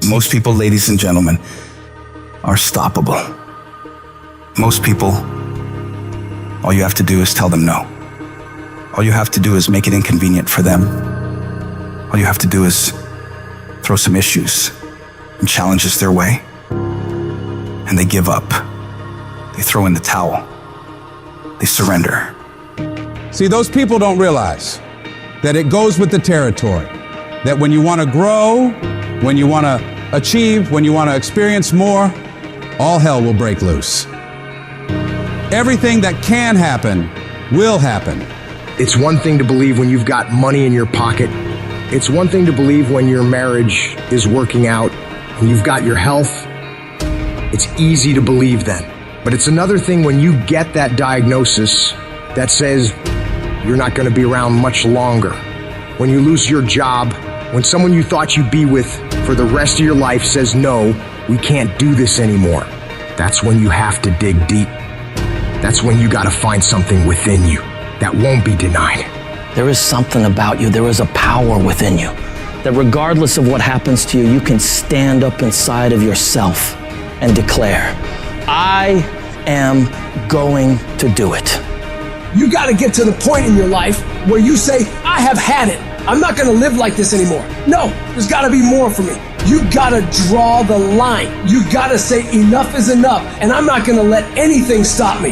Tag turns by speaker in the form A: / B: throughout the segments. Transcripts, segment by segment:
A: Most people, ladies and gentlemen, are stoppable. Most people, all you have to do is tell them no. All you have to do is make it inconvenient for them. All you have to do is throw some issues and challenges their way, and they give up. They throw in the towel. They surrender.
B: See, those people don't realize that it goes with the territory. That when you want to grow, when you want to achieve, when you want to experience more, all hell will break loose. Everything that can happen will happen.
C: It's one thing to believe when you've got money in your pocket. It's one thing to believe when your marriage is working out and you've got your health. It's easy to believe then. But it's another thing when you get that diagnosis that says you're not going to be around much longer. When you lose your job, when someone you thought you'd be with for the rest of your life says, no, we can't do this anymore. That's when you have to dig deep. That's when you got to find something within you that won't be denied.
D: There is something about you. There is a power within you that regardless of what happens to you, you can stand up inside of yourself and declare, I am going to do it.
E: You got to get to the point in your life where you say, I have had it. I'm not going to live like this anymore. No, there's got to be more for me. You got to draw the line. You got to say enough is enough, and I'm not going to let anything stop me.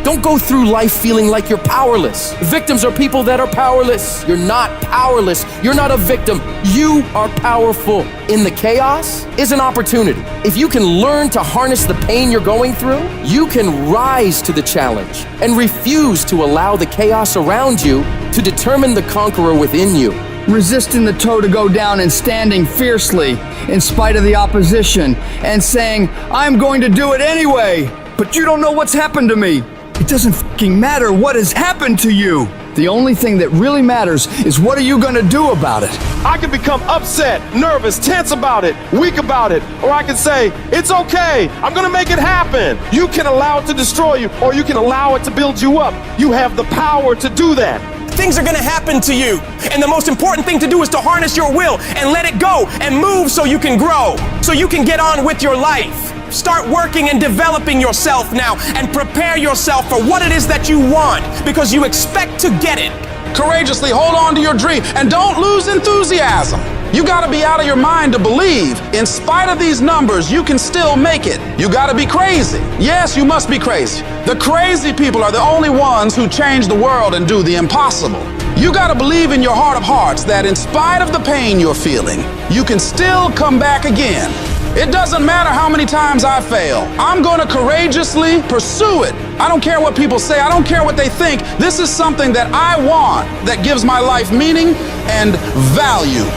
F: Don't go through life feeling like you're powerless. Victims are people that are powerless. You're not powerless. You're not a victim. You are powerful. In the chaos is an opportunity. If you can learn to harness the pain you're going through, you can rise to the challenge and refuse to allow the chaos around you to determine the conqueror within you.
G: Resisting the toe to go down and standing fiercely in spite of the opposition and saying, I'm going to do it anyway, but you don't know what's happened to me. It doesn't fucking matter what has happened to you. The only thing that really matters is what are you gonna do about it?
H: I can become upset, nervous, tense about it, weak about it, or I can say, it's okay, I'm gonna make it happen. You can allow it to destroy you, or you can allow it to build you up. You have the power to do that.
I: Things are gonna happen to you, and the most important thing to do is to harness your will and let it go and move so you can grow, so you can get on with your life. Start working and developing yourself now and prepare yourself for what it is that you want, because you expect to get it.
B: Courageously hold on to your dream and don't lose enthusiasm. You gotta be out of your mind to believe. In spite of these numbers, you can still make it. You gotta be crazy. Yes, you must be crazy. The crazy people are the only ones who change the world and do the impossible. You gotta believe in your heart of hearts that in spite of the pain you're feeling, you can still come back again. It doesn't matter how many times I fail. I'm gonna courageously pursue it. I don't care what people say. I don't care what they think. This is something that I want that gives my life meaning and value.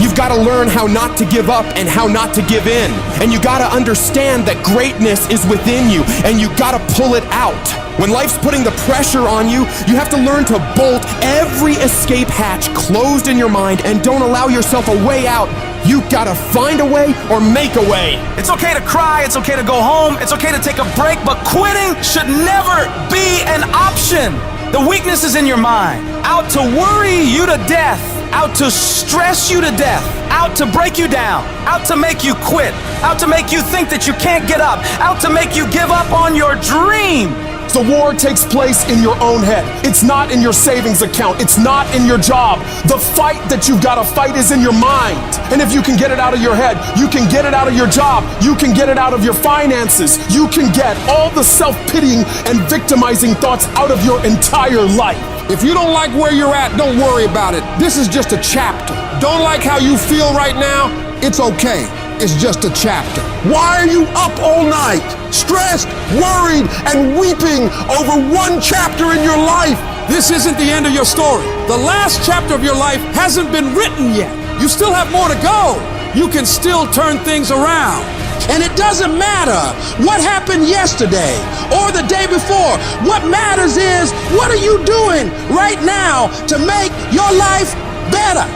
F: You've got to learn how not to give up and how not to give in. And you got to understand that greatness is within you, and you got to pull it out. When life's putting the pressure on you, you have to learn to bolt every escape hatch closed in your mind and don't allow yourself a way out. You gotta find a way or make a way.
I: It's okay to cry, it's okay to go home, it's okay to take a break, but quitting should never be an option. The weakness is in your mind, out to worry you to death, out to stress you to death, out to break you down, out to make you quit, out to make you think that you can't get up, out to make you give up on your dream.
H: The war takes place in your own head. It's not in your savings account. It's not in your job. The fight that you've got to fight is in your mind. And if you can get it out of your head, you can get it out of your job. You can get it out of your finances. You can get all the self-pitying and victimizing thoughts out of your entire life.
B: If you don't like where you're at, don't worry about it. This is just a chapter. Don't like how you feel right now? It's okay. It's just a chapter. Why are you up all night, stressed, worried, and weeping over one chapter in your life? This isn't the end of your story. The last chapter of your life hasn't been written yet. You still have more to go. You can still turn things around. And it doesn't matter what happened yesterday or the day before. What matters is, what are you doing right now to make your life better?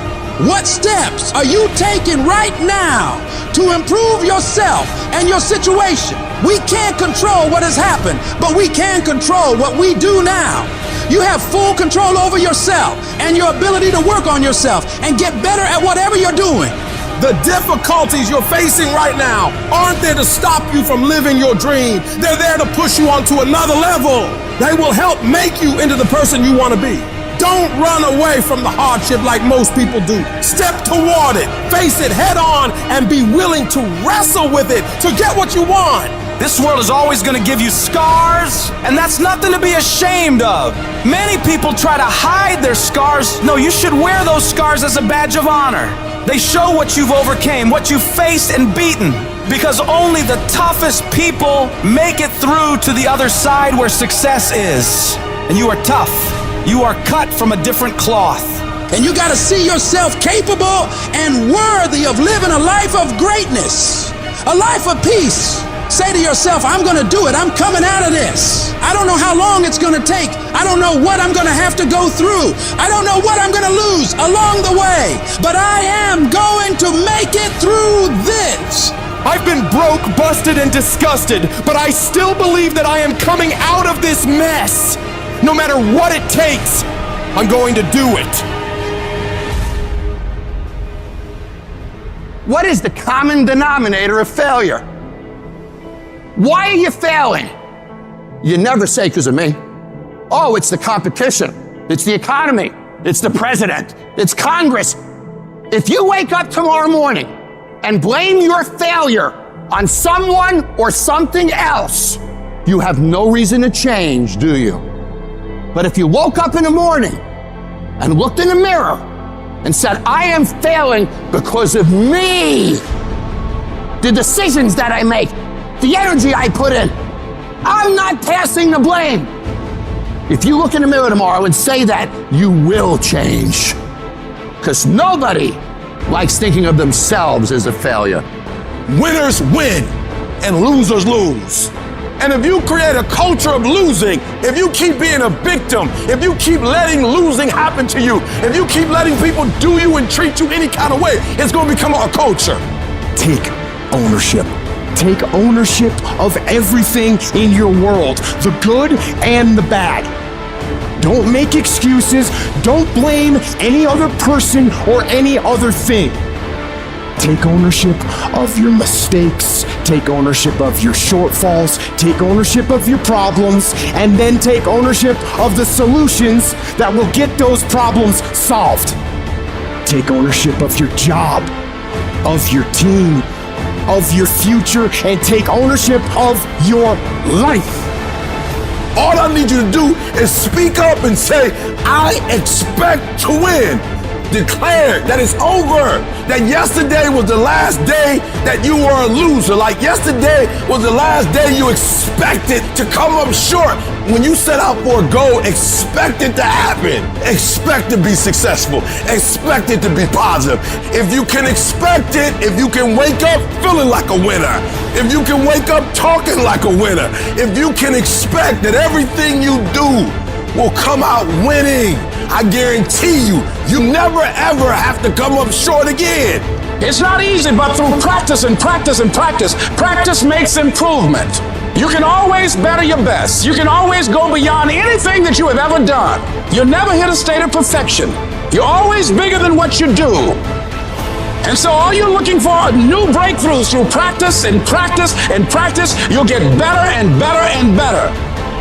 B: What steps are you taking right now to improve yourself and your situation? We can't control what has happened, but we can control what we do now. You have full control over yourself and your ability to work on yourself and get better at whatever you're doing. The difficulties you're facing right now aren't there to stop you from living your dream. They're there to push you onto another level. They will help make you into the person you want to be. Don't run away from the hardship like most people do. Step toward it, face it head on, and be willing to wrestle with it to get what you want.
I: This world is always going to give you scars, and that's nothing to be ashamed of. Many people try to hide their scars. No, you should wear those scars as a badge of honor. They show what you've overcame, what you've faced and beaten, because only the toughest people make it through to the other side where success is. And you are tough. You are cut from a different cloth.
J: And you got to see yourself capable and worthy of living a life of greatness, a life of peace. Say to yourself, I'm going to do it. I'm coming out of this. I don't know how long it's going to take. I don't know what I'm going to have to go through. I don't know what I'm going to lose along the way. But I am going to make it through this.
H: I've been broke, busted, and disgusted, but I still believe that I am coming out of this mess. No matter what it takes, I'm going to do it.
K: What is the common denominator of failure? Why are you failing? You never say because of me. Oh, it's the competition. It's the economy. It's the president. It's Congress. If you wake up tomorrow morning and blame your failure on someone or something else, you have no reason to change, do you? But if you woke up in the morning and looked in the mirror and said, I am failing because of me, the decisions that I make, the energy I put in, I'm not passing the blame. If you look in the mirror tomorrow and say that, you will change. Because nobody likes thinking of themselves as a failure.
B: Winners win and losers lose. And if you create a culture of losing, if you keep being a victim, if you keep letting losing happen to you, if you keep letting people do you and treat you any kind of way, it's going to become a culture.
H: Take ownership. Take ownership of everything in your world, the good and the bad. Don't make excuses. Don't blame any other person or any other thing. Take ownership of your mistakes. Take ownership of your shortfalls. Take ownership of your problems. And then take ownership of the solutions that will get those problems solved. Take ownership of your job, of your team, of your future, and take ownership of your life.
B: All I need you to do is speak up and say, I expect to win. Declare that it's over. That yesterday was the last day that you were a loser. Like yesterday was the last day you expected to come up short. When you set out for a goal, expect it to happen. Expect to be successful. Expect it to be positive. If you can expect it, if you can wake up feeling like a winner, if you can wake up talking like a winner, if you can expect that everything you do will come out winning, I guarantee you, you never ever have to come up short again.
J: It's not easy, but through practice and practice and practice, practice makes improvement. You can always better your best. You can always go beyond anything that you have ever done. You'll never hit a state of perfection. You're always bigger than what you do. And so all you're looking for are new breakthroughs through practice and practice and practice. You'll get better and better and better.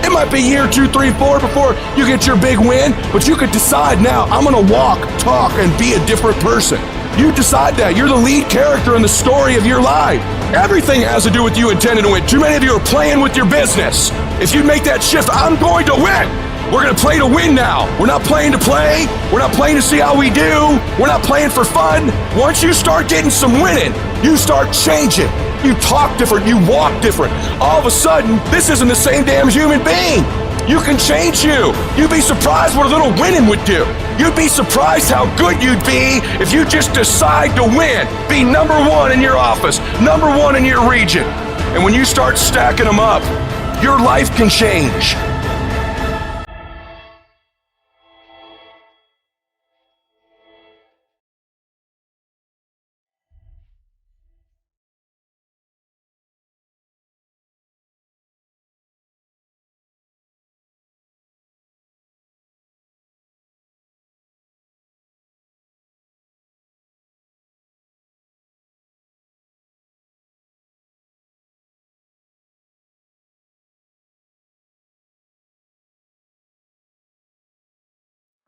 H: It might be year 2, 3, 4 before you get your big win, but you could decide now, I'm gonna walk, talk, and be a different person. You decide that. You're the lead character in the story of your life. Everything has to do with you intending to win. Too many of you are playing with your business. If you make that shift, I'm going to win. We're gonna play to win now. We're not playing to play. We're not playing to see how we do. We're not playing for fun. Once you start getting some winning, you start changing. You talk different, you walk different. All of a sudden, this isn't the same damn human being. You can change you. You'd be surprised what a little winning would do. You'd be surprised how good you'd be if you just decide to win. Be number 1 in your office, number 1 in your region. And when you start stacking them up, your life can change.